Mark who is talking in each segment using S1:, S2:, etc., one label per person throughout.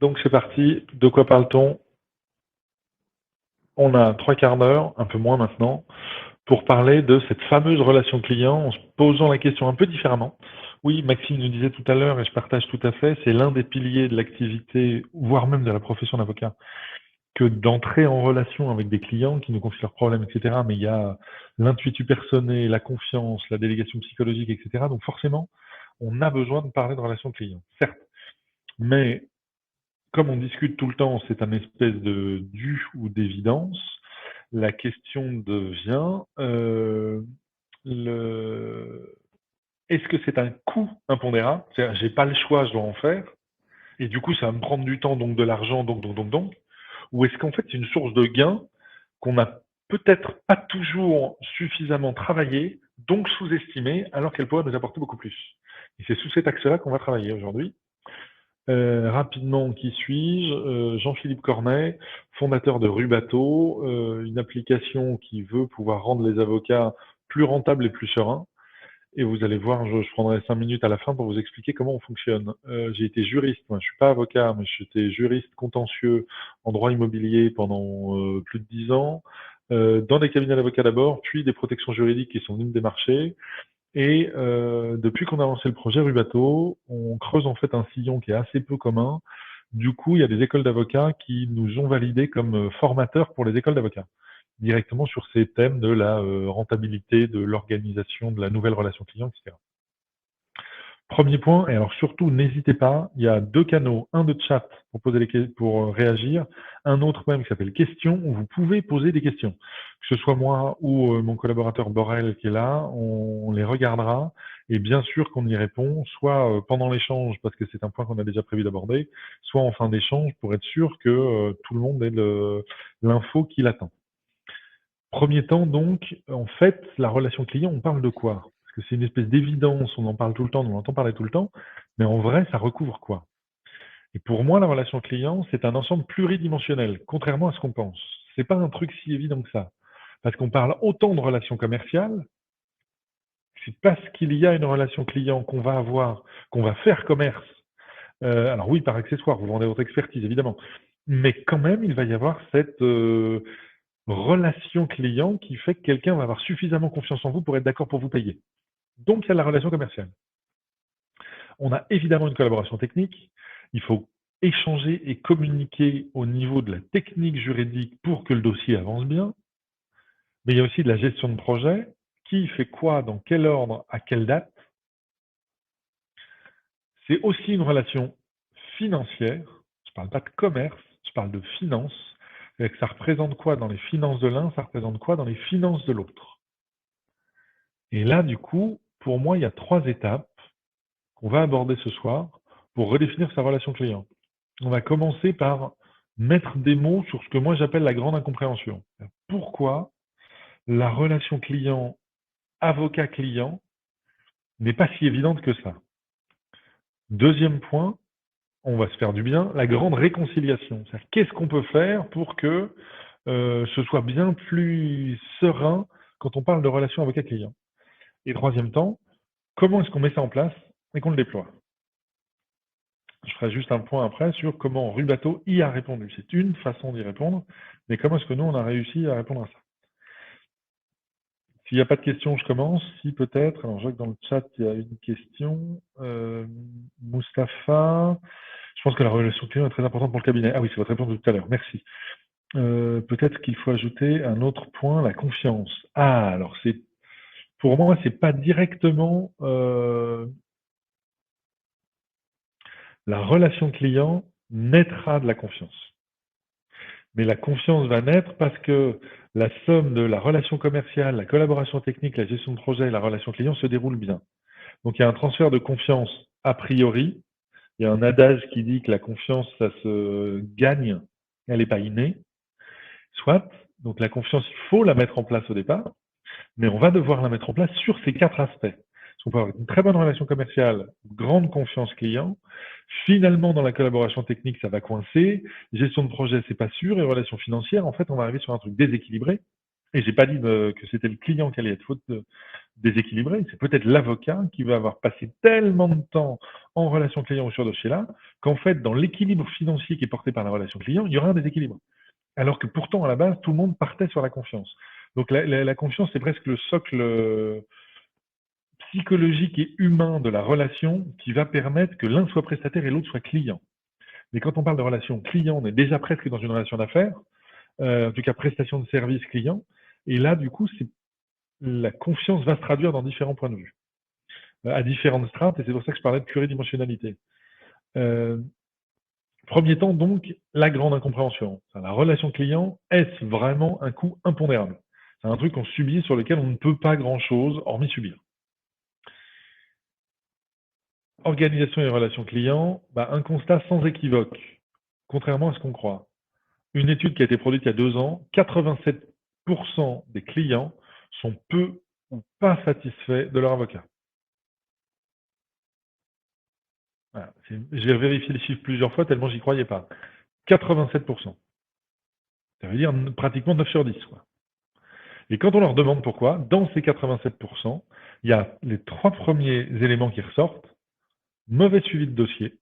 S1: Donc c'est parti, de quoi parle-t-on? On a 3/4 d'heure, un peu moins maintenant, pour parler de cette fameuse relation client en se posant la question un peu différemment. Oui, Maxime nous disait tout à l'heure, et je partage tout à fait, c'est l'un des piliers de l'activité, voire même de la profession d'avocat, que d'entrer en relation avec des clients qui nous confient leurs problèmes, etc. Mais il y a l'intuitu personné, la confiance, la délégation psychologique, etc. Donc forcément, on a besoin de parler de relation client, certes. Mais comme on discute tout le temps, c'est un espèce de dû ou d'évidence. La question devient, le est-ce que c'est un coût impondérable? C'est-à-dire, j'ai pas le choix, je dois en faire, et du coup, ça va me prendre du temps, donc de l'argent, donc. Ou est-ce qu'en fait, c'est une source de gain qu'on n'a peut-être pas toujours suffisamment travaillé, donc sous-estimé, alors qu'elle pourrait nous apporter beaucoup plus? Et c'est sous cet axe-là qu'on va travailler aujourd'hui. Rapidement, qui suis-je? Jean-Philippe Cornet, fondateur de Rubato, une application qui veut pouvoir rendre les avocats plus rentables et plus sereins. Et vous allez voir, je prendrai 5 minutes à la fin pour vous expliquer comment on fonctionne. J'ai été juriste, moi, je suis pas avocat, mais j'étais juriste contentieux en droit immobilier pendant plus de 10 ans, dans des cabinets d'avocats d'abord, puis des protections juridiques qui sont venues me démarcher. Et depuis qu'on a lancé le projet Rubato, on creuse en fait un sillon qui est assez peu commun. Du coup, il y a des écoles d'avocats qui nous ont validés comme formateurs pour les écoles d'avocats, directement sur ces thèmes de la rentabilité, de l'organisation, de la nouvelle relation client, etc. Premier point, et alors surtout, n'hésitez pas, il y a 2 canaux, un de chat pour poser pour réagir, un autre même qui s'appelle questions, où vous pouvez poser des questions. Que ce soit moi ou mon collaborateur Borel qui est là, on les regardera, et bien sûr qu'on y répond, soit pendant l'échange, parce que c'est un point qu'on a déjà prévu d'aborder, soit en fin d'échange, pour être sûr que tout le monde ait l'info qu'il attend. Premier temps, donc, en fait, la relation client, on parle de quoi? Parce que c'est une espèce d'évidence, on en parle tout le temps, on entend parler tout le temps, mais en vrai, ça recouvre quoi? Et pour moi, la relation client, c'est un ensemble pluridimensionnel, contrairement à ce qu'on pense. C'est pas un truc si évident que ça. Parce qu'on parle autant de relations commerciales, c'est parce qu'il y a une relation client qu'on va avoir, qu'on va faire commerce. Alors oui, par accessoire, vous vendez votre expertise, évidemment. Mais quand même, il va y avoir cette relation client qui fait que quelqu'un va avoir suffisamment confiance en vous pour être d'accord pour vous payer. Donc, il y a la relation commerciale. On a évidemment une collaboration technique. Il faut échanger et communiquer au niveau de la technique juridique pour que le dossier avance bien. Mais il y a aussi de la gestion de projet. Qui fait quoi, dans quel ordre, à quelle date. C'est aussi une relation financière. Je ne parle pas de commerce, je parle de finance. Et que ça représente quoi dans les finances de l'un, ça représente quoi dans les finances de l'autre. Et là, du coup, pour moi, il y a 3 étapes qu'on va aborder ce soir pour redéfinir sa relation client. On va commencer par mettre des mots sur ce que moi j'appelle la grande incompréhension. Pourquoi la relation client, avocat-client n'est pas si évidente que ça. Deuxième point, on va se faire du bien, la grande réconciliation. Qu'est-ce qu'on peut faire pour que ce soit bien plus serein quand on parle de relation avocat-client. Et troisième temps, comment est-ce qu'on met ça en place et qu'on le déploie? Je ferai juste un point après sur comment Rubato y a répondu. C'est une façon d'y répondre, mais comment est-ce que nous, on a réussi à répondre à ça? S'il n'y a pas de questions, je commence. Si peut-être, alors je vois que dans le chat, il y a une question. Mustapha, je pense que la relation client est très importante pour le cabinet. Ah oui, c'est votre réponse de tout à l'heure, merci. Peut-être qu'il faut ajouter un autre point, la confiance. Ah, alors pour moi, c'est pas directement la relation client naîtra de la confiance. Mais la confiance va naître parce que la somme de la relation commerciale, la collaboration technique, la gestion de projet et la relation client se déroule bien. Donc il y a un transfert de confiance a priori. Il y a un adage qui dit que la confiance, ça se gagne, elle n'est pas innée. Soit, donc la confiance, il faut la mettre en place au départ, mais on va devoir la mettre en place sur ces 4 aspects. On peut avoir une très bonne relation commerciale, grande confiance client. Finalement, dans la collaboration technique, ça va coincer. Gestion de projet, c'est pas sûr. Et relation financière, en fait, on va arriver sur un truc déséquilibré Et j'ai pas dit que c'était le client qui allait être déséquilibré, c'est peut-être l'avocat qui va avoir passé tellement de temps en relation client sur ce dossier-là, qu'en fait, dans l'équilibre financier qui est porté par la relation client, il y aura un déséquilibre. Alors que pourtant, à la base, tout le monde partait sur la confiance. Donc la confiance, c'est presque le socle psychologique et humain de la relation qui va permettre que l'un soit prestataire et l'autre soit client. Mais quand on parle de relation client, on est déjà presque dans une relation d'affaires, en tout cas prestation de service client. Et là, du coup, la confiance va se traduire dans différents points de vue, à différentes strates, et c'est pour ça que je parlais de pluridimensionnalité. Euh, Premier temps, donc, la grande incompréhension. La relation client, est-ce vraiment un coût impondérable? C'est un truc qu'on subit, sur lequel on ne peut pas grand-chose, hormis subir. Organisation et relations clients, un constat sans équivoque, contrairement à ce qu'on croit. Une étude qui a été produite il y a 2 ans, 87% des clients sont peu ou pas satisfaits de leur avocat. Voilà. Je vais vérifier les chiffres plusieurs fois tellement j'y croyais pas. 87%. Ça veut dire pratiquement 9 sur 10. Quoi. Et quand on leur demande pourquoi, dans ces 87%, il y a les 3 premiers éléments qui ressortent. Mauvais suivi de dossier,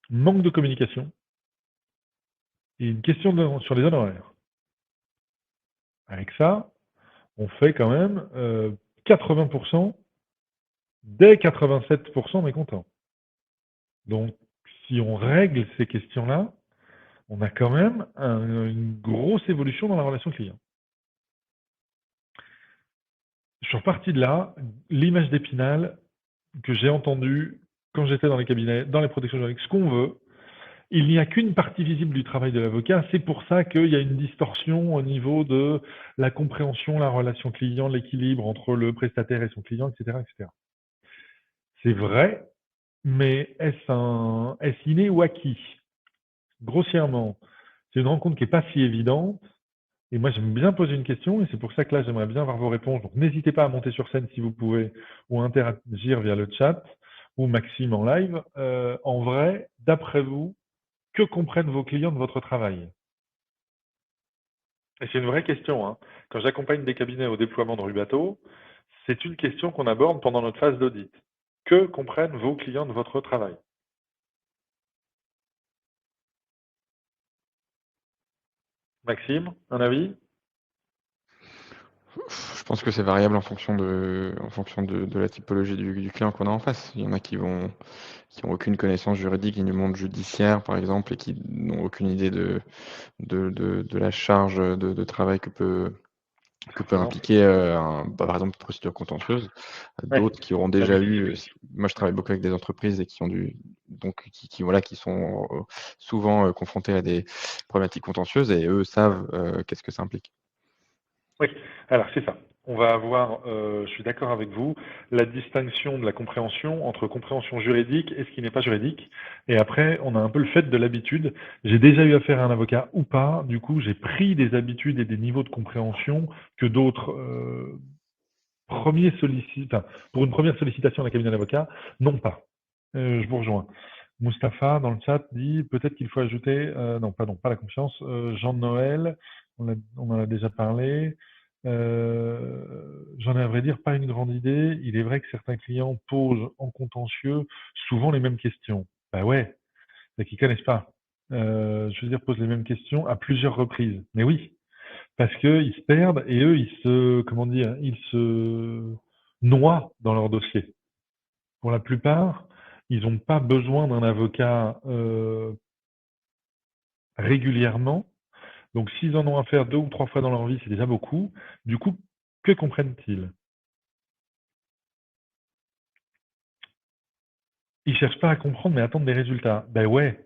S1: manque de communication et une question sur les honoraires. Avec ça, on fait quand même 80% dès 87% mécontents. Donc, si on règle ces questions-là, on a quand même une grosse évolution dans la relation client. Je suis reparti de là, l'image d'Épinal que j'ai entendue quand j'étais dans les cabinets, dans les protections juridiques, ce qu'on veut. Il n'y a qu'une partie visible du travail de l'avocat, c'est pour ça qu'il y a une distorsion au niveau de la compréhension, la relation client, l'équilibre entre le prestataire et son client, etc. etc. C'est vrai, mais est-ce inné ou acquis? Grossièrement, c'est une rencontre qui n'est pas si évidente. Et moi, j'aime bien poser une question, et c'est pour ça que là, j'aimerais bien avoir vos réponses. Donc, n'hésitez pas à monter sur scène si vous pouvez, ou à interagir via le chat, ou Maxime en live. En vrai, d'après vous, que comprennent vos clients de votre travail? Et c'est une vraie question, hein. Quand j'accompagne des cabinets au déploiement de Rubato, c'est une question qu'on aborde pendant notre phase d'audit. Que comprennent vos clients de votre travail? Maxime, un avis?
S2: Je pense que c'est variable en fonction de la typologie du client qu'on a en face. Il y en a qui ont aucune connaissance juridique ni du monde judiciaire, par exemple, et qui n'ont aucune idée de la charge de travail que peut
S1: Exemple.
S2: impliquer, par exemple, une procédure contentieuse.
S1: Ouais,
S2: D'autres qui auront
S1: la
S2: déjà eu,
S1: multitude.
S2: moi je travaille beaucoup avec des entreprises et qui sont souvent confrontés à des problématiques contentieuses et eux savent qu'est-ce que ça implique.
S1: Oui, alors c'est ça. On va avoir, je suis d'accord avec vous, la distinction de la compréhension entre compréhension juridique et ce qui n'est pas juridique. Et après, on a un peu le fait de l'habitude. J'ai déjà eu affaire à un avocat ou pas. Du coup, j'ai pris des habitudes et des niveaux de compréhension que d'autres pour une première sollicitation d'un cabinet d'avocat n'ont pas. Je vous rejoins. Mustapha, dans le chat, dit peut-être qu'il faut ajouter, non, pardon, pas la confiance, Jean de Noël, on en a déjà parlé. J'en ai à vrai dire pas une grande idée. Il est vrai que certains clients posent en contentieux souvent les mêmes questions. Bah ouais, c'est qu'ils connaissent pas. Je veux dire, posent les mêmes questions à plusieurs reprises. Mais oui, parce qu'ils se perdent et eux, comment dire, ils se noient dans leur dossier. Pour la plupart, ils n'ont pas besoin d'un avocat régulièrement. Donc, s'ils en ont à faire 2 ou 3 fois dans leur vie, c'est déjà beaucoup. Du coup, que comprennent-ils? Ils cherchent pas à comprendre, mais à attendre des résultats. Ben ouais,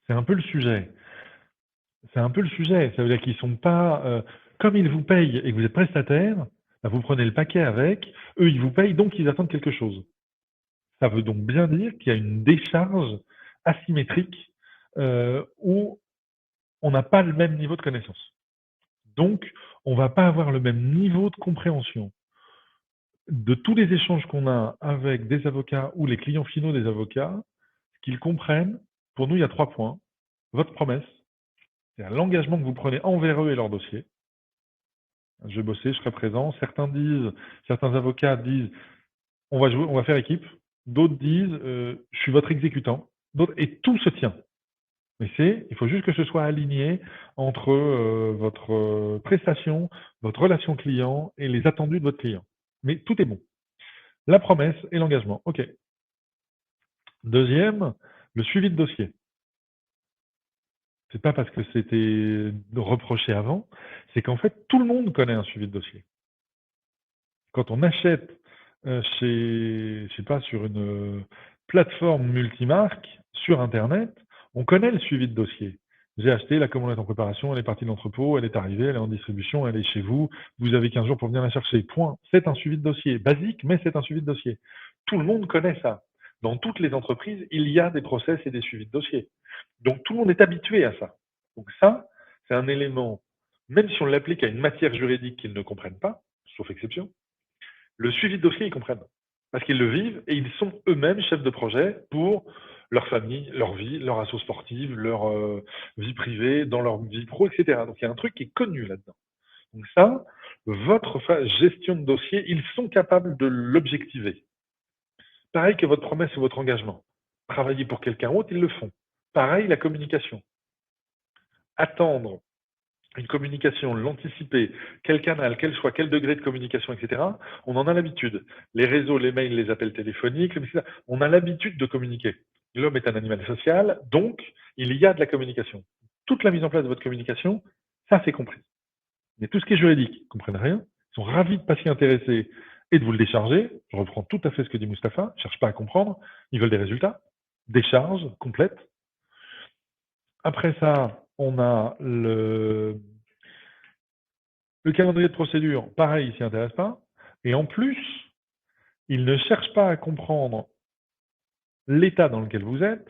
S1: c'est un peu le sujet. C'est un peu le sujet. Ça veut dire qu'ils sont pas, comme ils vous payent et que vous êtes prestataire, vous prenez le paquet avec, eux ils vous payent, donc ils attendent quelque chose. Ça veut donc bien dire qu'il y a une décharge asymétrique où on n'a pas le même niveau de connaissance. Donc, on ne va pas avoir le même niveau de compréhension. De tous les échanges qu'on a avec des avocats ou les clients finaux des avocats, ce qu'ils comprennent, pour nous, il y a 3 points. Votre promesse, c'est l'engagement que vous prenez envers eux et leur dossier. Je vais bosser, je serai présent. Certains avocats disent, on va jouer, on va faire équipe. D'autres disent, je suis votre exécutant. D'autres, et tout se tient. Mais il faut juste que ce soit aligné entre votre prestation, votre relation client et les attendus de votre client. Mais tout est bon. La promesse et l'engagement. OK. Deuxième, le suivi de dossier. C'est pas parce que c'était reproché avant, c'est qu'en fait, tout le monde connaît un suivi de dossier. Quand on achète je sais pas, sur une plateforme multimarque, sur Internet, on connaît le suivi de dossier. J'ai acheté, la commande est en préparation, elle est partie de l'entrepôt, elle est arrivée, elle est en distribution, elle est chez vous, vous avez 15 jours pour venir la chercher. Point. C'est un suivi de dossier. Basique, mais c'est un suivi de dossier. Tout le monde connaît ça. Dans toutes les entreprises, il y a des process et des suivis de dossier. Donc tout le monde est habitué à ça. Donc ça, c'est un élément, même si on l'applique à une matière juridique qu'ils ne comprennent pas, sauf exception, le suivi de dossier, ils comprennent. Parce qu'ils le vivent et ils sont eux-mêmes chefs de projet pour leur famille, leur vie, leur asso sportive, leur vie privée, dans leur vie pro, etc. Donc il y a un truc qui est connu là-dedans. Donc ça, votre gestion de dossier, ils sont capables de l'objectiver. Pareil que votre promesse ou votre engagement. Travailler pour quelqu'un d'autre, ils le font. Pareil, la communication. Attendre une communication, l'anticiper, quel canal, quel choix, quel degré de communication, etc., on en a l'habitude. Les réseaux, les mails, les appels téléphoniques, etc., on a l'habitude de communiquer. L'homme est un animal social, donc il y a de la communication. Toute la mise en place de votre communication, ça c'est compris. Mais tout ce qui est juridique, ils ne comprennent rien, ils sont ravis de ne pas s'y intéresser et de vous le décharger. Je reprends tout à fait ce que dit Mustapha, ils ne cherchent pas à comprendre, ils veulent des résultats. Décharge complète. Après ça, on a le calendrier de procédure, pareil, il ne s'y intéresse pas. Et en plus, il ne cherche pas à comprendre l'état dans lequel vous êtes,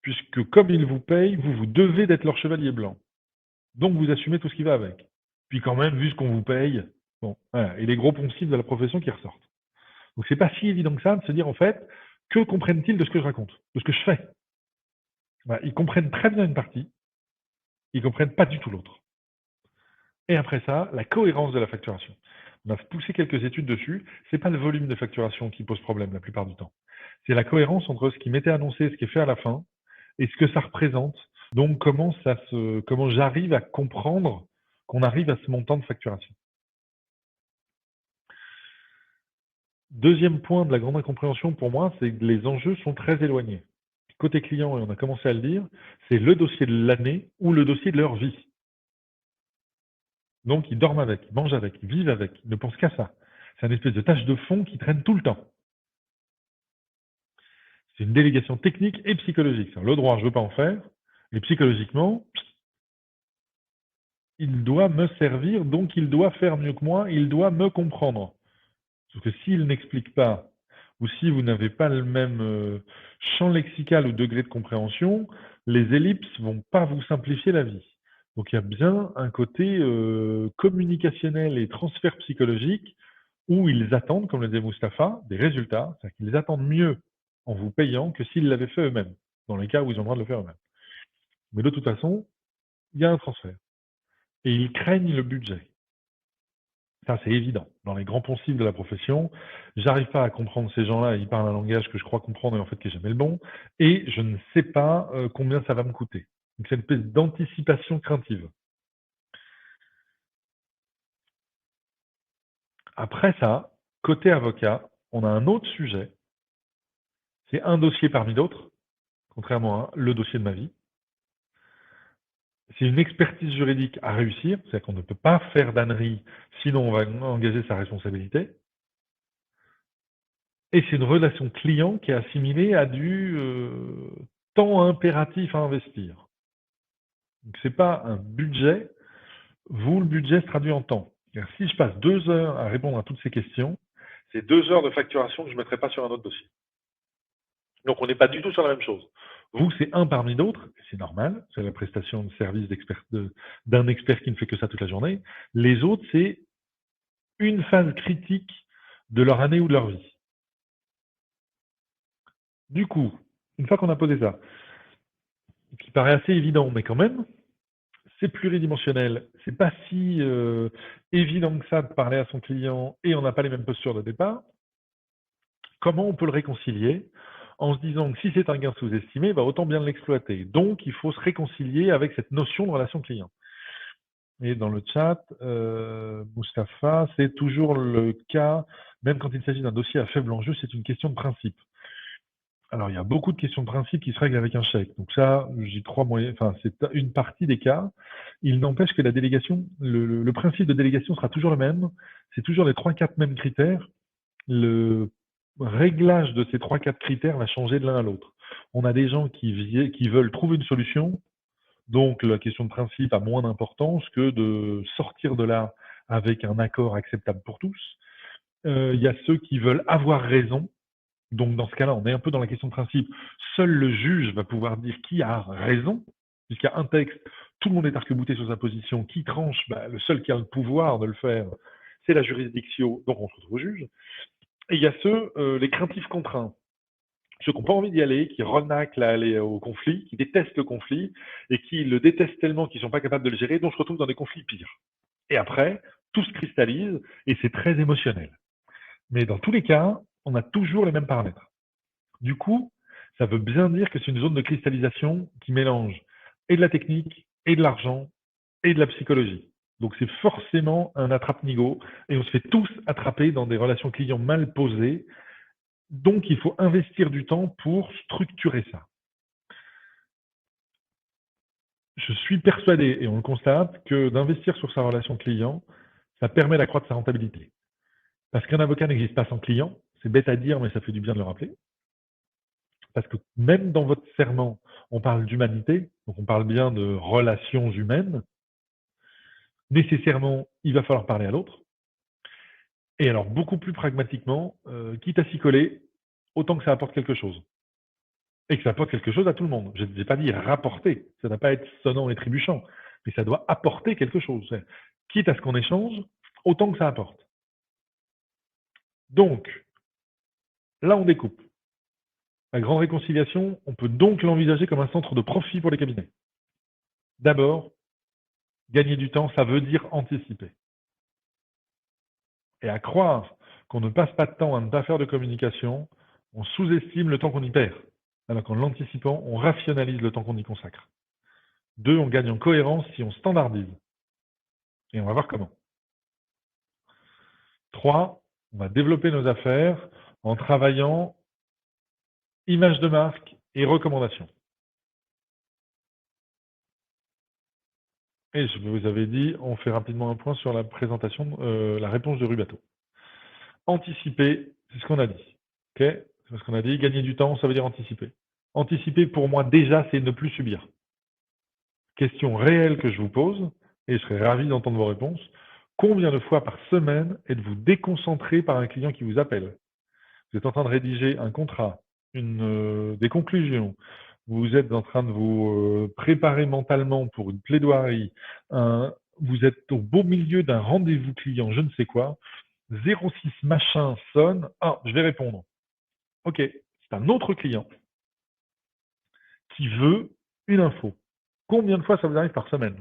S1: puisque comme il vous paye, vous devez d'être leur chevalier blanc. Donc vous assumez tout ce qui va avec. Puis quand même, vu ce qu'on vous paye, bon, voilà, et les gros poncifs de la profession qui ressortent. Donc c'est pas si évident que ça de se dire en fait, que comprennent-ils de ce que je raconte, de ce que je fais? Voilà, ils comprennent très bien une partie, ils comprennent pas du tout l'autre. Et après ça, la cohérence de la facturation. On a poussé quelques études dessus. C'est pas le volume de facturation qui pose problème la plupart du temps. C'est la cohérence entre ce qui m'était annoncé et ce qui est fait à la fin et ce que ça représente. Donc comment j'arrive à comprendre qu'on arrive à ce montant de facturation. Deuxième point de la grande incompréhension pour moi, c'est que les enjeux sont très éloignés. Côté client, et on a commencé à le dire, c'est le dossier de l'année ou le dossier de leur vie. Donc, ils dorment avec, ils mangent avec, ils vivent avec, ils ne pensent qu'à ça. C'est une espèce de tâche de fond qui traîne tout le temps. C'est une délégation technique et psychologique. Le droit, je ne veux pas en faire. Et psychologiquement, il doit me servir, donc il doit faire mieux que moi, il doit me comprendre. Sauf que s'il n'explique pas, ou si vous n'avez pas le même champ lexical ou degré de compréhension, les ellipses ne vont pas vous simplifier la vie. Donc il y a bien un côté communicationnel et transfert psychologique où ils attendent, comme le disait Mustapha, des résultats, c'est-à-dire qu'ils attendent mieux en vous payant que s'ils l'avaient fait eux-mêmes, dans les cas où ils ont le droit de le faire eux-mêmes. Mais de toute façon, il y a un transfert. Et ils craignent le budget. Ça, c'est évident. Dans les grands poncifs de la profession, j'arrive pas à comprendre ces gens-là, ils parlent un langage que je crois comprendre et en fait qui est jamais le bon, et je ne sais pas combien ça va me coûter. Donc c'est une espèce d'anticipation craintive. Après ça, côté avocat, on a un autre sujet. C'est un dossier parmi d'autres, contrairement à le dossier de ma vie. C'est une expertise juridique à réussir, c'est-à-dire qu'on ne peut pas faire d'ânerie, sinon on va engager sa responsabilité. Et c'est une relation client qui est assimilée à du temps impératif à investir. Donc c'est pas un budget, vous le budget se traduit en temps. Si je passe 2 heures à répondre à toutes ces questions, c'est 2 heures de facturation que je ne mettrai pas sur un autre dossier. Donc on n'est pas du tout sur la même chose. Vous, c'est un parmi d'autres, c'est normal, c'est la prestation de service d'un expert qui ne fait que ça toute la journée. Les autres, c'est une phase critique de leur année ou de leur vie. Du coup, une fois qu'on a posé ça, qui paraît assez évident, mais quand même, c'est pluridimensionnel. C'est pas si évident que ça de parler à son client et on n'a pas les mêmes postures de départ. Comment on peut le réconcilier en se disant que si c'est un gain sous-estimé, bah, autant bien l'exploiter. Donc, il faut se réconcilier avec cette notion de relation client. Et dans le chat, Mustapha, c'est toujours le cas, même quand il s'agit d'un dossier à faible enjeu, c'est une question de principe. Alors, il y a beaucoup de questions de principe qui se règlent avec un chèque. Donc ça, j'y crois moyen, enfin, c'est une partie des cas. Il n'empêche que la délégation, le principe de délégation sera toujours le même. C'est toujours les 3-4 mêmes critères. Le réglage de ces 3-4 critères va changer de l'un à l'autre. On a des gens qui veulent trouver une solution, donc la question de principe a moins d'importance que de sortir de là avec un accord acceptable pour tous. Il y a ceux qui veulent avoir raison, donc dans ce cas-là, on est un peu dans la question de principe. Seul le juge va pouvoir dire qui a raison, puisqu'il y a un texte, tout le monde est arc-bouté sur sa position, qui tranche, bah, le seul qui a le pouvoir de le faire, c'est la juridiction, donc on se retrouve au juge. Et il y a ceux, les craintifs contraints, ceux qui n'ont pas envie d'y aller, qui renaclent à aller au conflit, qui détestent le conflit, et qui le détestent tellement qu'ils ne sont pas capables de le gérer, donc se retrouvent dans des conflits pires. Et après, tout se cristallise, et c'est très émotionnel. Mais dans tous les cas, on a toujours les mêmes paramètres. Du coup, ça veut bien dire que c'est une zone de cristallisation qui mélange et de la technique, et de l'argent, et de la psychologie. Donc c'est forcément un attrape-nigo, et on se fait tous attraper dans des relations clients mal posées. Donc il faut investir du temps pour structurer ça. Je suis persuadé, et on le constate, que d'investir sur sa relation client, ça permet d'accroître sa rentabilité. Parce qu'un avocat n'existe pas sans client, c'est bête à dire, mais ça fait du bien de le rappeler. Parce que même dans votre serment, on parle d'humanité, donc on parle bien de relations humaines. Nécessairement, il va falloir parler à l'autre. Et alors, beaucoup plus pragmatiquement, quitte à s'y coller, autant que ça apporte quelque chose. Et que ça apporte quelque chose à tout le monde. Je n'ai pas dit rapporter, ça ne doit pas être sonnant et trébuchant, mais ça doit apporter quelque chose. Quitte à ce qu'on échange, autant que ça apporte. Donc, là, on découpe. La grande réconciliation, on peut donc l'envisager comme un centre de profit pour les cabinets. D'abord, gagner du temps, ça veut dire anticiper. Et à croire qu'on ne passe pas de temps à ne pas faire de communication, on sous-estime le temps qu'on y perd. Alors qu'en l'anticipant, on rationalise le temps qu'on y consacre. 2, on gagne en cohérence si on standardise. Et on va voir comment. 3, on va développer nos affaires en travaillant image de marque et recommandations. Et je vous avais dit, on fait rapidement un point sur la présentation, la réponse de Rubato. Anticiper, c'est ce qu'on a dit. Okay, c'est ce qu'on a dit. Gagner du temps, ça veut dire anticiper. Anticiper, pour moi, déjà, c'est ne plus subir. Question réelle que je vous pose, et je serais ravi d'entendre vos réponses. Combien de fois par semaine êtes-vous déconcentré par un client qui vous appelle? Vous êtes en train de rédiger un contrat, des conclusions, vous êtes en train de vous préparer mentalement pour une plaidoirie, vous êtes au beau milieu d'un rendez-vous client, je ne sais quoi, 06 machin sonne, ah, je vais répondre. Ok, c'est un autre client qui veut une info. Combien de fois ça vous arrive par semaine?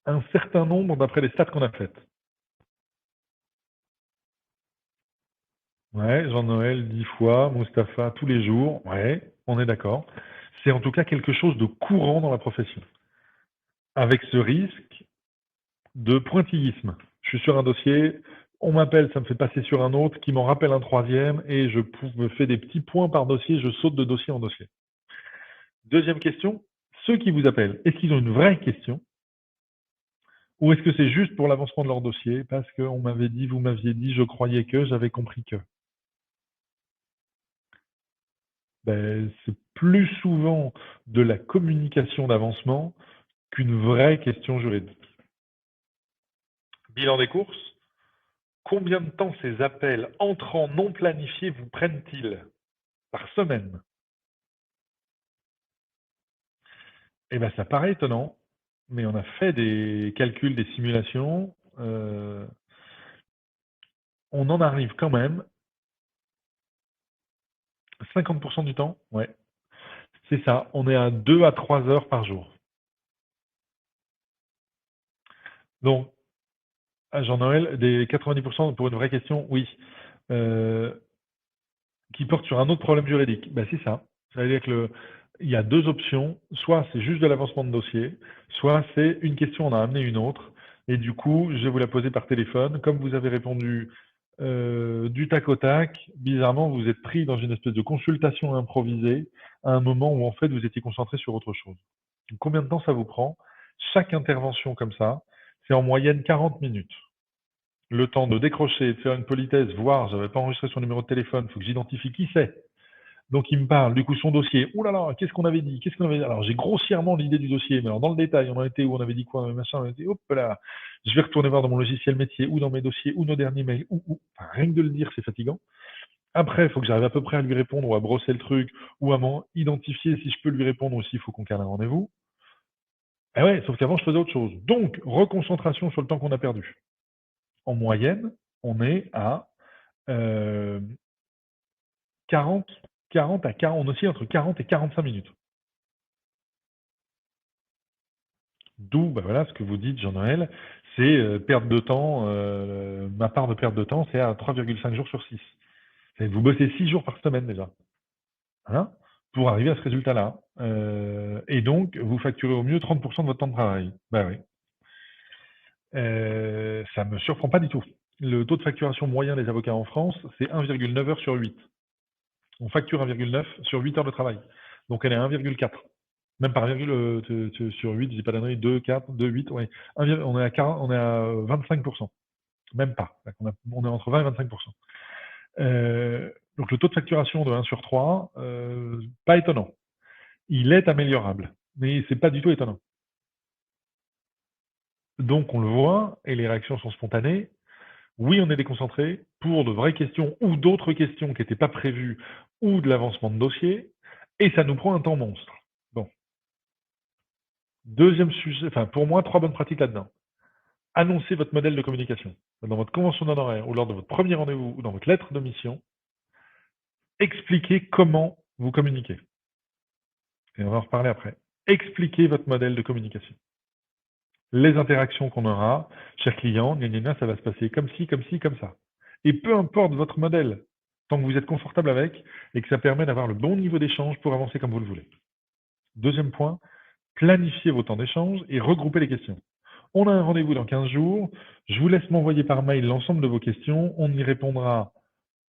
S1: Un certain nombre d'après les stats qu'on a faites. Ouais, Jean-Noël 10 fois, Mustapha tous les jours, ouais, on est d'accord. C'est en tout cas quelque chose de courant dans la profession. Avec ce risque de pointillisme. Je suis sur un dossier, on m'appelle, ça me fait passer sur un autre, qui m'en rappelle un troisième, et je me fais des petits points par dossier, je saute de dossier en dossier. Deuxième question, ceux qui vous appellent, est-ce qu'ils ont une vraie question? Ou est-ce que c'est juste pour l'avancement de leur dossier, parce qu'on m'avait dit, vous m'aviez dit, je croyais que, j'avais compris que? Ben, c'est plus souvent de la communication d'avancement qu'une vraie question juridique. Bilan des courses. Combien de temps ces appels entrants non planifiés vous prennent-ils par semaine? Eh bien, ça paraît étonnant, mais on a fait des calculs, des simulations. On en arrive quand même 50% du temps, ouais. C'est ça, on est à 2 à 3 heures par jour. Donc, à Jean-Noël, des 90% pour une vraie question, oui. Euh, qui porte sur un autre problème juridique. Ben, c'est ça. C'est-à-dire que il y a deux options. Soit c'est juste de l'avancement de dossier, soit c'est une question, on a amené une autre. Et du coup, je vais vous la poser par téléphone. Comme vous avez répondu du tac au tac, bizarrement, vous êtes pris dans une espèce de consultation improvisée à un moment où en fait vous étiez concentré sur autre chose. Donc, combien de temps ça vous prend? Chaque intervention comme ça, c'est en moyenne 40 minutes. Le temps de décrocher, de faire une politesse, voir, j'avais pas enregistré son numéro de téléphone, il faut que j'identifie qui c'est. Donc il me parle, du coup son dossier, ouh là là, qu'est-ce qu'on avait dit, qu'est-ce qu'on avait dit. Alors j'ai grossièrement l'idée du dossier, mais alors dans le détail, on en était où, on avait dit quoi, machin, on était, hop là, je vais retourner voir dans mon logiciel métier, ou dans mes dossiers, ou nos derniers mails, enfin, rien que de le dire, c'est fatigant. Après, il faut que j'arrive à peu près à lui répondre, ou à brosser le truc, ou à m'identifier si je peux lui répondre, ou s'il faut qu'on cale un rendez-vous. Eh ouais, sauf qu'avant je faisais autre chose. Donc, reconcentration sur le temps qu'on a perdu. En moyenne, on est à 40, 40 à 40, on oscille entre 40 et 45 minutes. D'où, bah voilà, ce que vous dites, Jean-Noël, c'est perte de temps, ma part de perte de temps, c'est à 3,5 jours sur 6. Vous bossez 6 jours par semaine déjà, hein, pour arriver à ce résultat-là. Et donc, vous facturez au mieux 30% de votre temps de travail. Bah oui. Ça me surprend pas du tout. Le taux de facturation moyen des avocats en France, c'est 1,9 heures sur 8. On facture 1,9 sur 8 heures de travail. Donc elle est à 1,4. Même par virgule sur 8, je dis pas d'annerie, 2, 4, 2, 8, ouais. On est à 40, on est à 25%. Même pas. On est entre 20 et 25%. Donc le taux de facturation de 1 sur 3, pas étonnant. Il est améliorable, mais c'est pas du tout étonnant. Donc on le voit, et les réactions sont spontanées. Oui, on est déconcentré pour de vraies questions ou d'autres questions qui n'étaient pas prévues ou de l'avancement de dossier, et ça nous prend un temps monstre. Bon. Deuxième sujet, enfin pour moi, 3 bonnes pratiques là-dedans. Annoncez votre modèle de communication. Dans votre convention d'honoraires ou lors de votre premier rendez-vous ou dans votre lettre de mission, expliquez comment vous communiquez. Et on va en reparler après. Expliquez votre modèle de communication. Les interactions qu'on aura, cher client, ça va se passer comme ci, comme ci, comme ça. Et peu importe votre modèle, tant que vous êtes confortable avec et que ça permet d'avoir le bon niveau d'échange pour avancer comme vous le voulez. Deuxième point, planifiez vos temps d'échange et regroupez les questions. On a un rendez-vous dans 15 jours. Je vous laisse m'envoyer par mail l'ensemble de vos questions. On y répondra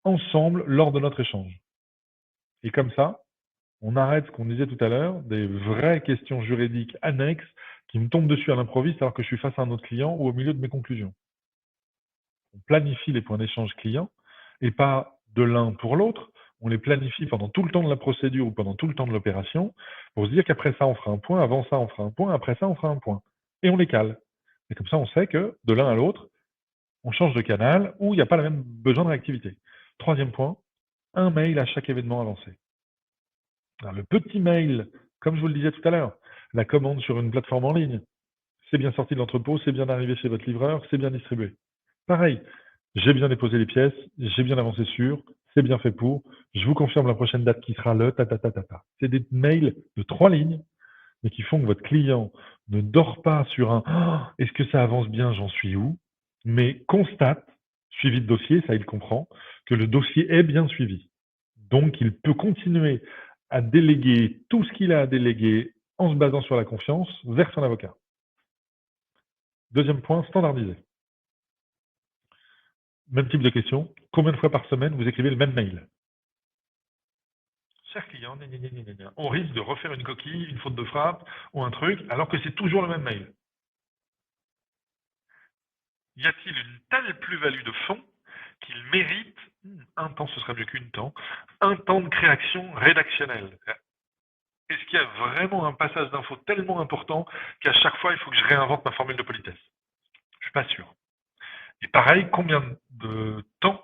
S1: ensemble lors de notre échange. Et comme ça, on arrête ce qu'on disait tout à l'heure, des vraies questions juridiques annexes qui me tombent dessus à l'improviste alors que je suis face à un autre client ou au milieu de mes conclusions. On planifie les points d'échange clients et pas de l'un pour l'autre. On les planifie pendant tout le temps de la procédure ou pendant tout le temps de l'opération pour se dire qu'après ça, on fera un point, avant ça, on fera un point, après ça, on fera un point. Et on les cale. Et comme ça, on sait que de l'un à l'autre, on change de canal ou il n'y a pas le même besoin de réactivité. Troisième point, un mail à chaque événement avancé. Alors, le petit mail, comme je vous le disais tout à l'heure, la commande sur une plateforme en ligne, c'est bien sorti de l'entrepôt, c'est bien arrivé chez votre livreur, c'est bien distribué. Pareil, j'ai bien déposé les pièces, j'ai bien avancé sur, c'est bien fait pour, je vous confirme la prochaine date qui sera le ta. C'est des mails de 3 lignes, mais qui font que votre client ne dort pas sur un est-ce que ça avance bien, j'en suis où, mais constate, suivi de dossier, ça il comprend, que le dossier est bien suivi. Donc il peut continuer à déléguer tout ce qu'il a à déléguer en se basant sur la confiance vers son avocat. Deuxième point, standardiser. Même type de question, combien de fois par semaine vous écrivez le même mail? Cher client, on risque de refaire une coquille, une faute de frappe ou un truc, alors que c'est toujours le même mail. Y a-t-il une telle plus-value de fond qu'il mérite, un temps ce serait mieux qu'une temps, un temps de création rédactionnelle? Est-ce qu'il y a vraiment un passage d'info tellement important qu'à chaque fois il faut que je réinvente ma formule de politesse? Je suis pas sûr. Et pareil, combien de temps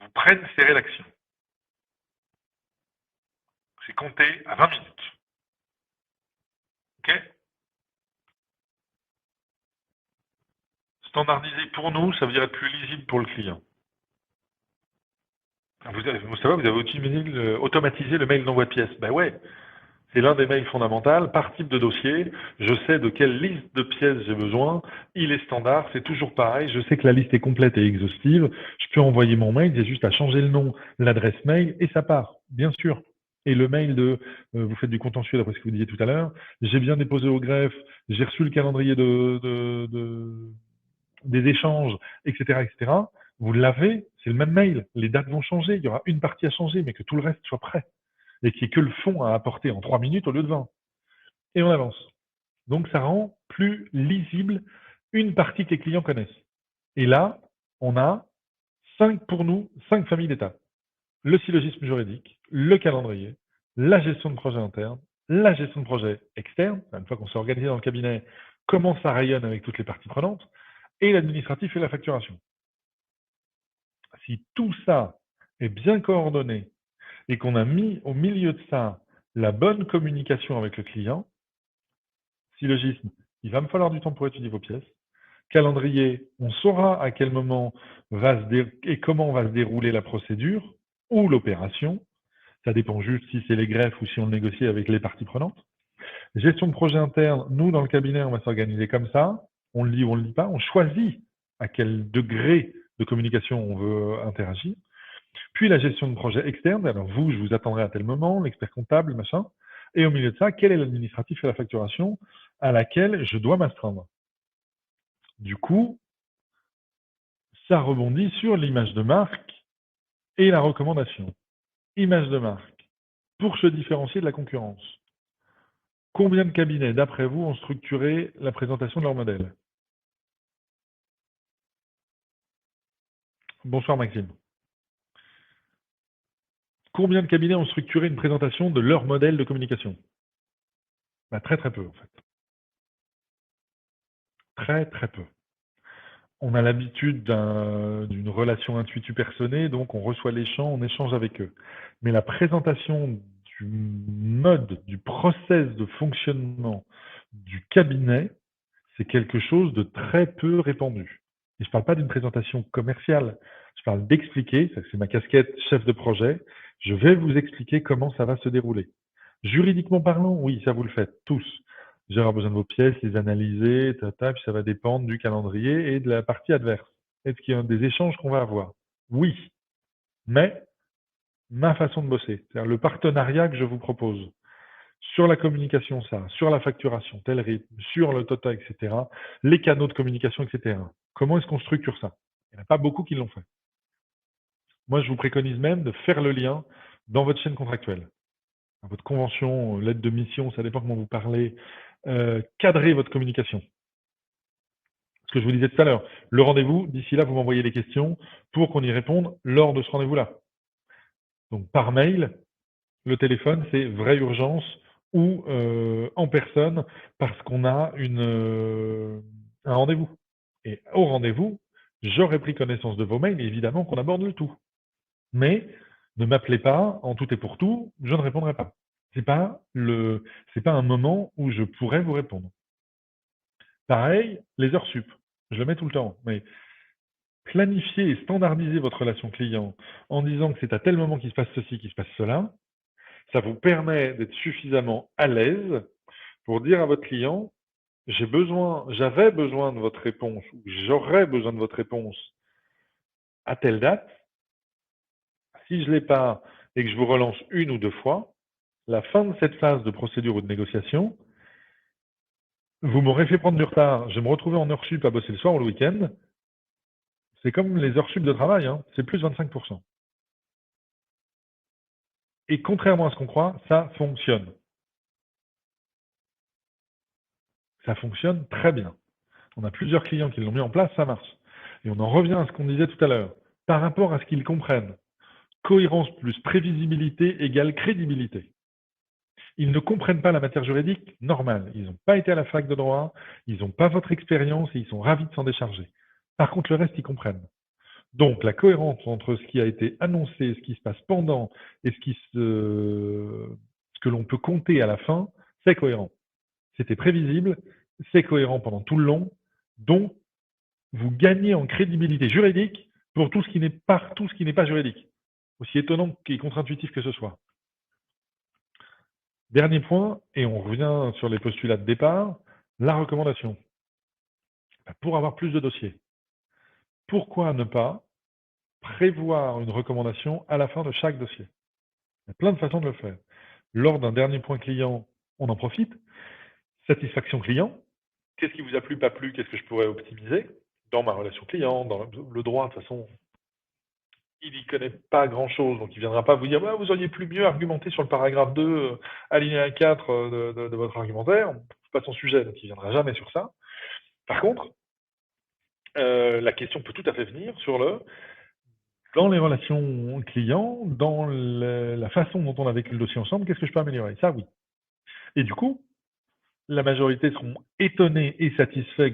S1: vous prennent ces rédactions? C'est compté à 20 minutes. Ok? Standardiser pour nous, ça veut dire être plus lisible pour le client. Vous savez, vous avez automatisé le mail d'envoi de pièces. Ben ouais, C'est l'un des mails fondamentaux. Par type de dossier, je sais de quelle liste de pièces j'ai besoin. Il est standard, c'est toujours pareil. Je sais que la liste est complète et exhaustive. Je peux envoyer mon mail, j'ai juste à changer le nom, l'adresse mail et ça part, bien sûr. Et le mail de vous faites du contentieux d'après ce que vous disiez tout à l'heure. J'ai bien déposé au greffe, j'ai reçu le calendrier des échanges, etc., etc. Vous l'avez, c'est le même mail. Les dates vont changer. Il y aura une partie à changer, mais que tout le reste soit prêt et qu'il n'y ait que le fond à apporter en 3 minutes au lieu de 20. Et on avance. Donc ça rend plus lisible une partie que les clients connaissent. Et là, on a 5 familles d'étapes. Le syllogisme juridique, le calendrier, la gestion de projet interne, la gestion de projet externe, une fois qu'on s'est organisé dans le cabinet, comment ça rayonne avec toutes les parties prenantes, et l'administratif et la facturation. Si tout ça est bien coordonné et qu'on a mis au milieu de ça la bonne communication avec le client, syllogisme, il va me falloir du temps pour étudier vos pièces. Calendrier, on saura à quel moment et comment va se dérouler la procédure ou l'opération. Ça dépend juste si c'est les greffes ou si on le négocie avec les parties prenantes. Gestion de projet interne, nous, dans le cabinet, on va s'organiser comme ça. On le lit ou on ne le lit pas. On choisit à quel degré de communication on veut interagir. Puis la gestion de projet externe. Alors vous, je vous attendrai à tel moment, l'expert comptable, machin. Et au milieu de ça, quel est l'administratif et la facturation à laquelle je dois m'astreindre. Du coup, ça rebondit sur l'image de marque et la recommandation. Image de marque. Pour se différencier de la concurrence. Combien de cabinets, d'après vous, ont structuré la présentation de leur modèle? Bonsoir Maxime. Combien de cabinets ont structuré une présentation de leur modèle de communication? Très très peu en fait. Très très peu. On a l'habitude d'une relation intuitu-personnée, donc on reçoit les champs, on échange avec eux. Mais la présentation du mode, du process de fonctionnement du cabinet, c'est quelque chose de très peu répandu. Et je ne parle pas d'une présentation commerciale, je parle d'expliquer, c'est ma casquette chef de projet, je vais vous expliquer comment ça va se dérouler. Juridiquement parlant, oui, ça vous le faites, tous. J'aurai besoin de vos pièces, les analyser, puis ça va dépendre du calendrier et de la partie adverse. Est-ce qu'il y a des échanges qu'on va avoir? Oui, mais ma façon de bosser, c'est-à-dire le partenariat que je vous propose, sur la communication, ça, sur la facturation, tel rythme, sur le total, etc., les canaux de communication, etc. Comment est-ce qu'on structure ça? Il n'y en a pas beaucoup qui l'ont fait. Moi, je vous préconise même de faire le lien dans votre chaîne contractuelle. Dans votre convention, lettre de mission, ça dépend comment vous parlez, cadrer votre communication. Ce que je vous disais tout à l'heure, le rendez-vous, d'ici là, vous m'envoyez les questions pour qu'on y réponde lors de ce rendez-vous-là. Donc, par mail, le téléphone, c'est vraie urgence ou en personne parce qu'on a un rendez-vous. Et au rendez-vous, j'aurai pris connaissance de vos mails et évidemment qu'on aborde le tout. Mais ne m'appelez pas en tout et pour tout, je ne répondrai pas. C'est pas un moment où je pourrais vous répondre. Pareil, les heures sup. Je le mets tout le temps. Mais planifier et standardiser votre relation client en disant que c'est à tel moment qu'il se passe ceci, qu'il se passe cela, ça vous permet d'être suffisamment à l'aise pour dire à votre client, j'avais besoin de votre réponse, ou j'aurais besoin de votre réponse à telle date. Si je ne l'ai pas et que je vous relance une ou deux fois, la fin de cette phase de procédure ou de négociation, vous m'aurez fait prendre du retard. Je vais me retrouver en heure sup à bosser le soir ou le week-end. C'est comme les heures sup de travail, hein, c'est plus 25%. Et contrairement à ce qu'on croit, ça fonctionne. Ça fonctionne très bien. On a plusieurs clients qui l'ont mis en place, ça marche. Et on en revient à ce qu'on disait tout à l'heure. Par rapport à ce qu'ils comprennent, cohérence plus prévisibilité égale crédibilité. Ils ne comprennent pas la matière juridique normale. Ils n'ont pas été à la fac de droit, ils n'ont pas votre expérience et ils sont ravis de s'en décharger. Par contre, le reste, ils comprennent. Donc, la cohérence entre ce qui a été annoncé, ce qui se passe pendant et ce que l'on peut compter à la fin, c'est cohérent. C'était prévisible, c'est cohérent pendant tout le long, donc vous gagnez en crédibilité juridique pour tout ce qui n'est pas juridique, aussi étonnant et contre-intuitif que ce soit. Dernier point, et on revient sur les postulats de départ, la recommandation. Pour avoir plus de dossiers, pourquoi ne pas prévoir une recommandation à la fin de chaque dossier? Il y a plein de façons de le faire. Lors d'un dernier point client, on en profite. Satisfaction client. Qu'est-ce qui vous a plu, pas plu? Qu'est-ce que je pourrais optimiser dans ma relation client, dans le droit? De toute façon, il n'y connaît pas grand-chose, donc il ne viendra pas vous dire vous auriez pu mieux argumenter sur le paragraphe 2, alinéa 4 de votre argumentaire. C'est pas son sujet, donc il ne viendra jamais sur ça. Par contre, la question peut tout à fait venir sur dans les relations clients, dans la façon dont on a vécu le dossier ensemble, qu'est-ce que je peux améliorer? Ça, oui. Et du coup, la majorité seront étonnés et satisfaits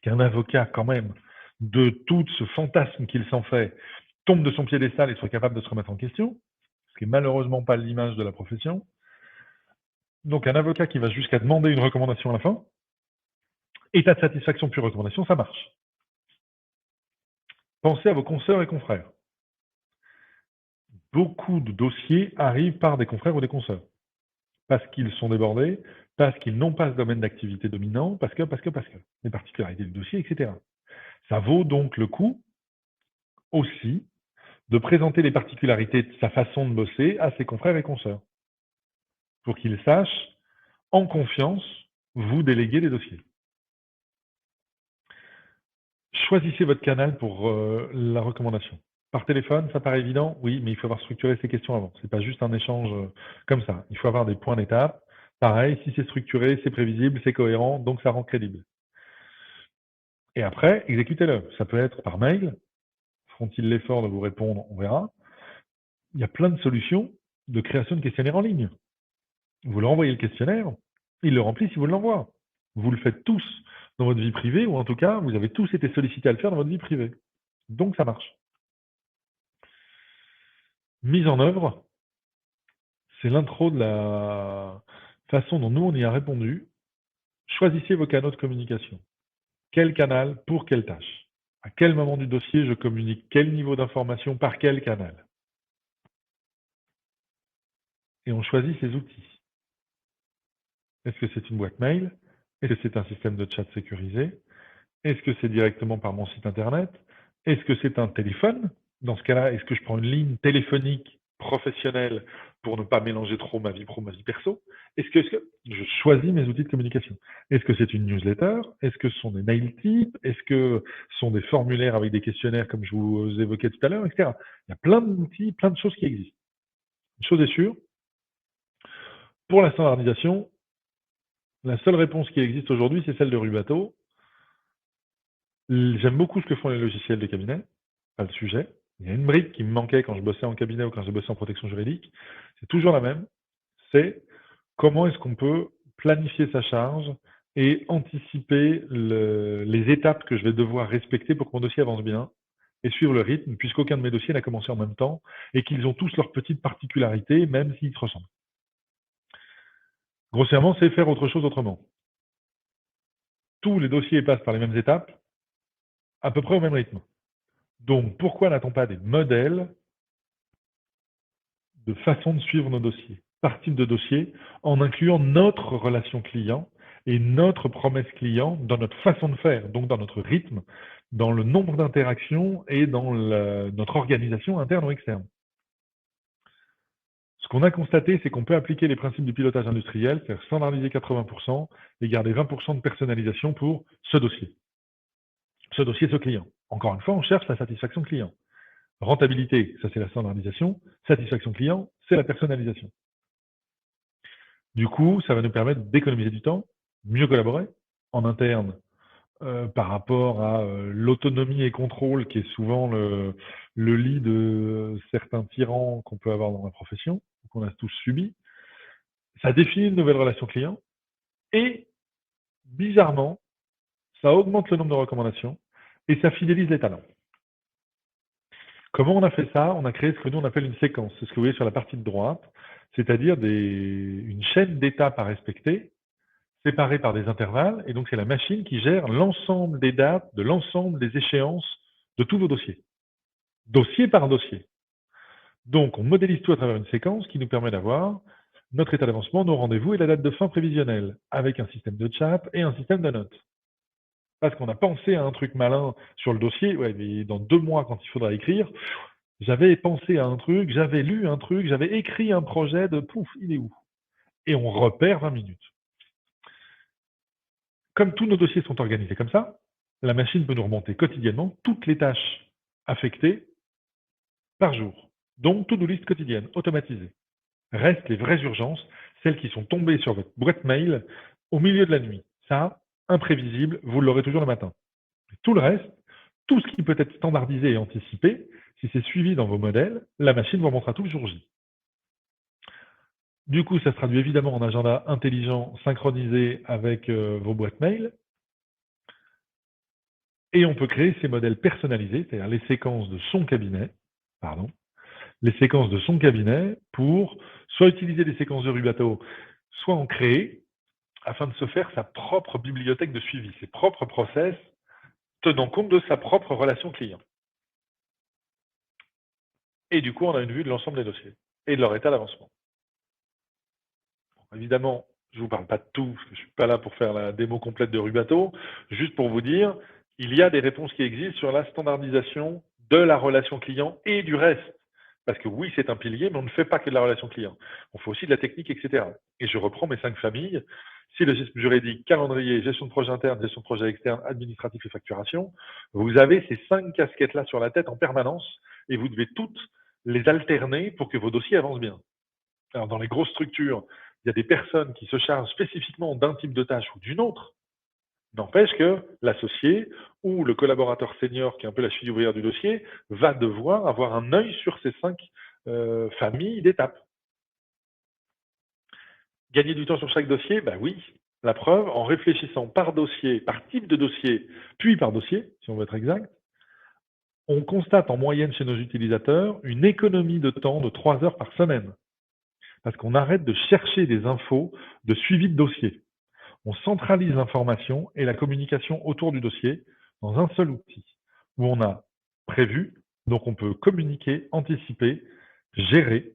S1: qu'un avocat, quand même, de tout ce fantasme qu'il s'en fait, tombe de son piédestal et soit capable de se remettre en question, ce qui n'est malheureusement pas l'image de la profession. Donc un avocat qui va jusqu'à demander une recommandation à la fin, état de satisfaction puis recommandation, ça marche. Pensez à vos consoeurs et confrères. Beaucoup de dossiers arrivent par des confrères ou des consoeurs. Parce qu'ils sont débordés, parce qu'ils n'ont pas ce domaine d'activité dominant, parce que, les particularités du dossier, etc. Ça vaut donc le coup aussi de présenter les particularités de sa façon de bosser à ses confrères et consoeurs, pour qu'ils sachent, en confiance, vous déléguer des dossiers. Choisissez votre canal pour la recommandation. Par téléphone, ça paraît évident? Oui, mais il faut avoir structuré ces questions avant. Ce n'est pas juste un échange comme ça. Il faut avoir des points d'étape. Pareil, si c'est structuré, c'est prévisible, c'est cohérent, donc ça rend crédible. Et après, exécutez-le. Ça peut être par mail. Feront-ils l'effort de vous répondre? On verra. Il y a plein de solutions de création de questionnaires en ligne. Vous leur envoyez le questionnaire, ils le remplissent, ils vous l'envoient. Vous le faites tous dans votre vie privée, ou en tout cas, vous avez tous été sollicités à le faire dans votre vie privée. Donc ça marche. Mise en œuvre, c'est l'intro de la façon dont nous, on y a répondu. Choisissez vos canaux de communication. Quel canal pour quelle tâche? À quel moment du dossier je communique quel niveau d'information par quel canal? Et on choisit ces outils. Est-ce que c'est une boîte mail? Est-ce que c'est un système de chat sécurisé? Est-ce que c'est directement par mon site internet? Est-ce que c'est un téléphone? Dans ce cas-là, est-ce que je prends une ligne téléphonique professionnelle pour ne pas mélanger trop ma vie pro, ma vie perso? Est-ce que je choisis mes outils de communication? Est-ce que c'est une newsletter? Est-ce que ce sont des mail types? Est-ce que ce sont des formulaires avec des questionnaires comme je vous évoquais tout à l'heure, etc. Il y a plein d'outils, plein de choses qui existent. Une chose est sûre, pour la standardisation, la seule réponse qui existe aujourd'hui, c'est celle de Rubato. J'aime beaucoup ce que font les logiciels de cabinet, pas le sujet. Il y a une brique qui me manquait quand je bossais en cabinet ou quand je bossais en protection juridique. C'est toujours la même. C'est comment est-ce qu'on peut planifier sa charge et anticiper les étapes que je vais devoir respecter pour que mon dossier avance bien et suivre le rythme, puisqu'aucun de mes dossiers n'a commencé en même temps et qu'ils ont tous leurs petites particularités, même s'ils se ressemblent. Grossièrement, c'est faire autre chose autrement. Tous les dossiers passent par les mêmes étapes, à peu près au même rythme. Donc, pourquoi n'a-t-on pas des modèles de façon de suivre nos dossiers, par type de dossier, en incluant notre relation client et notre promesse client dans notre façon de faire, donc dans notre rythme, dans le nombre d'interactions et dans notre organisation interne ou externe. Ce qu'on a constaté, c'est qu'on peut appliquer les principes du pilotage industriel, faire standardiser 80% et garder 20% de personnalisation pour ce dossier, ce client. Encore une fois, on cherche la satisfaction client. Rentabilité, ça c'est la standardisation. Satisfaction client, c'est la personnalisation. Du coup, ça va nous permettre d'économiser du temps, mieux collaborer en interne par rapport à l'autonomie et contrôle qui est souvent le lit de certains tyrans qu'on peut avoir dans la profession, qu'on a tous subi. Ça définit une nouvelle relation client et, bizarrement, ça augmente le nombre de recommandations et ça fidélise les talents. Comment on a fait ça? On a créé ce que nous on appelle une séquence. C'est ce que vous voyez sur la partie de droite, c'est-à-dire une chaîne d'étapes à respecter, séparées par des intervalles, et donc c'est la machine qui gère l'ensemble des dates, de l'ensemble des échéances de tous vos dossiers, dossier par dossier. Donc on modélise tout à travers une séquence qui nous permet d'avoir notre état d'avancement, nos rendez-vous et la date de fin prévisionnelle, avec un système de chat et un système de notes. Parce qu'on a pensé à un truc malin sur le dossier, ouais, mais dans 2 mois, quand il faudra écrire, j'avais pensé à un truc, j'avais lu un truc, j'avais écrit un projet de pouf, il est où? Et on repère 20 minutes. Comme tous nos dossiers sont organisés comme ça, la machine peut nous remonter quotidiennement toutes les tâches affectées par jour. Donc, to-do list quotidienne, automatisée. Restent les vraies urgences, celles qui sont tombées sur votre boîte mail au milieu de la nuit. Ça, imprévisible, vous l'aurez toujours le matin. Tout le reste, tout ce qui peut être standardisé et anticipé, si c'est suivi dans vos modèles, la machine vous remontera tout le jour J. Du coup, ça se traduit évidemment en agenda intelligent synchronisé avec vos boîtes mail. Et on peut créer ces modèles personnalisés, c'est-à-dire les séquences de son cabinet, les séquences de son cabinet pour soit utiliser des séquences de Rubato, soit en créer afin de se faire sa propre bibliothèque de suivi, ses propres process tenant compte de sa propre relation client. Et du coup, on a une vue de l'ensemble des dossiers et de leur état d'avancement. Bon, évidemment, je ne vous parle pas de tout, parce que je ne suis pas là pour faire la démo complète de Rubato, juste pour vous dire, il y a des réponses qui existent sur la standardisation de la relation client et du reste. Parce que oui, c'est un pilier, mais on ne fait pas que de la relation client. On fait aussi de la technique, etc. Et je reprends mes 5 familles. Syllogisme juridique, calendrier, gestion de projet interne, gestion de projet externe, administratif et facturation. Vous avez ces 5 casquettes-là sur la tête en permanence et vous devez toutes les alterner pour que vos dossiers avancent bien. Alors, dans les grosses structures, il y a des personnes qui se chargent spécifiquement d'un type de tâche ou d'une autre. N'empêche que l'associé ou le collaborateur senior, qui est un peu la cheville ouvrière du dossier, va devoir avoir un œil sur ces 5 familles d'étapes. Gagner du temps sur chaque dossier, ben oui. La preuve, en réfléchissant par dossier, par type de dossier, puis par dossier, si on veut être exact, on constate en moyenne chez nos utilisateurs une économie de temps de 3 heures par semaine. Parce qu'on arrête de chercher des infos de suivi de dossier. On centralise l'information et la communication autour du dossier dans un seul outil, où on a prévu, donc on peut communiquer, anticiper, gérer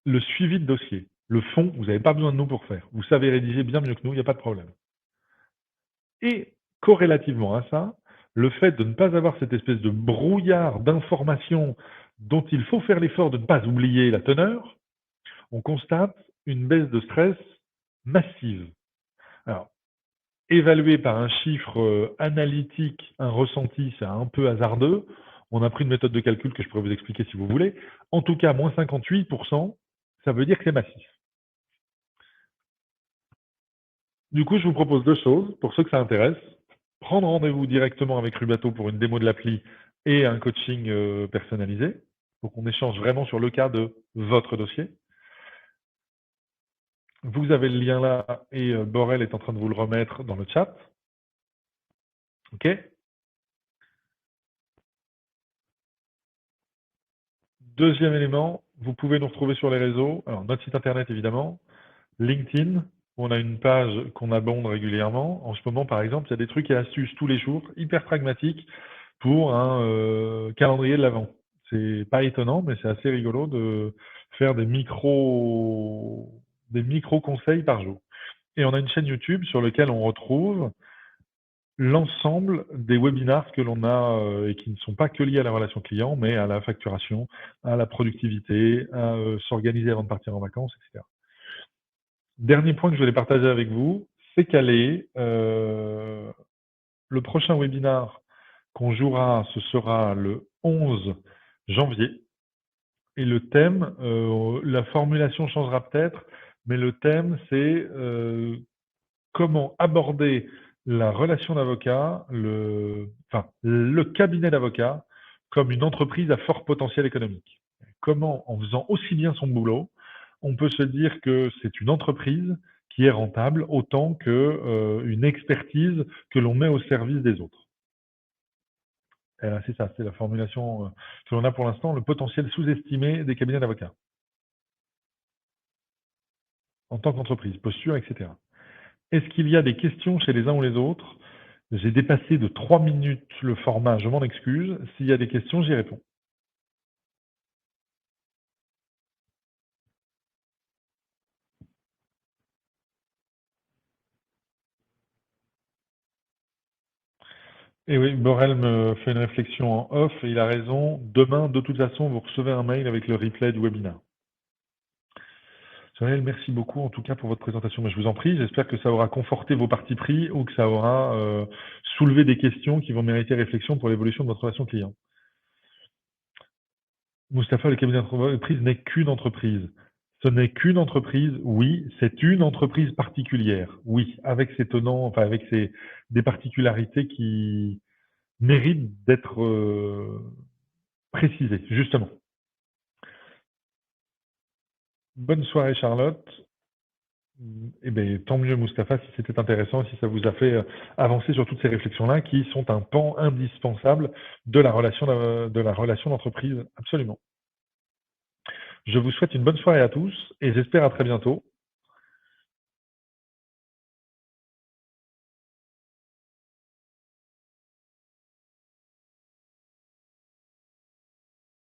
S1: le suivi de dossier. Le fond, vous n'avez pas besoin de nous pour faire. Vous savez rédiger bien mieux que nous, il n'y a pas de problème. Et corrélativement à ça, le fait de ne pas avoir cette espèce de brouillard d'informations dont il faut faire l'effort de ne pas oublier la teneur, on constate une baisse de stress massive. Alors, évalué par un chiffre analytique, un ressenti, c'est un peu hasardeux. On a pris une méthode de calcul que je pourrais vous expliquer si vous voulez. En tout cas, moins 58%, ça veut dire que c'est massif. Du coup, je vous propose 2 choses, pour ceux que ça intéresse. Prendre rendez-vous directement avec Rubato pour une démo de l'appli et un coaching personnalisé. Donc, on échange vraiment sur le cas de votre dossier. Vous avez le lien là et Borel est en train de vous le remettre dans le chat. OK? Deuxième élément, vous pouvez nous retrouver sur les réseaux. Alors, notre site internet, évidemment. LinkedIn, où on a une page qu'on abonde régulièrement. En ce moment, par exemple, il y a des trucs et astuces tous les jours, hyper pragmatiques, pour un calendrier de l'Avent. C'est pas étonnant, mais c'est assez rigolo de faire des micro conseils par jour. Et on a une chaîne YouTube sur laquelle on retrouve l'ensemble des webinars que l'on a et qui ne sont pas que liés à la relation client, mais à la facturation, à la productivité, à s'organiser avant de partir en vacances, etc. Dernier point que je voulais partager avec vous, c'est calé. Le prochain webinar qu'on jouera, ce sera le 11 janvier. Et le thème, la formulation changera peut-être, mais le thème, c'est comment aborder la relation d'avocat, le cabinet d'avocat, comme une entreprise à fort potentiel économique. Comment, en faisant aussi bien son boulot, on peut se dire que c'est une entreprise qui est rentable autant qu'une expertise que l'on met au service des autres. C'est ça, c'est la formulation que l'on a pour l'instant, le potentiel sous-estimé des cabinets d'avocats en tant qu'entreprise, posture, etc. Est-ce qu'il y a des questions chez les uns ou les autres? J'ai dépassé de 3 minutes le format, je m'en excuse. S'il y a des questions, j'y réponds. Et oui, Borel me fait une réflexion en off et il a raison. Demain, de toute façon, vous recevez un mail avec le replay du webinaire. Samuel, merci beaucoup en tout cas pour votre présentation. Mais je vous en prie, j'espère que ça aura conforté vos partis pris ou que ça aura soulevé des questions qui vont mériter réflexion pour l'évolution de votre relation client. Moustapha, le cabinet d'entreprise n'est qu'une entreprise. Ce n'est qu'une entreprise, oui, c'est une entreprise particulière, oui, avec ses tenants, enfin avec des particularités qui méritent d'être précisées, justement. Bonne soirée Charlotte. Eh bien, tant mieux Moustapha si c'était intéressant, si ça vous a fait avancer sur toutes ces réflexions-là qui sont un pan indispensable de la relation d'entreprise, absolument. Je vous souhaite une bonne soirée à tous et j'espère à très bientôt.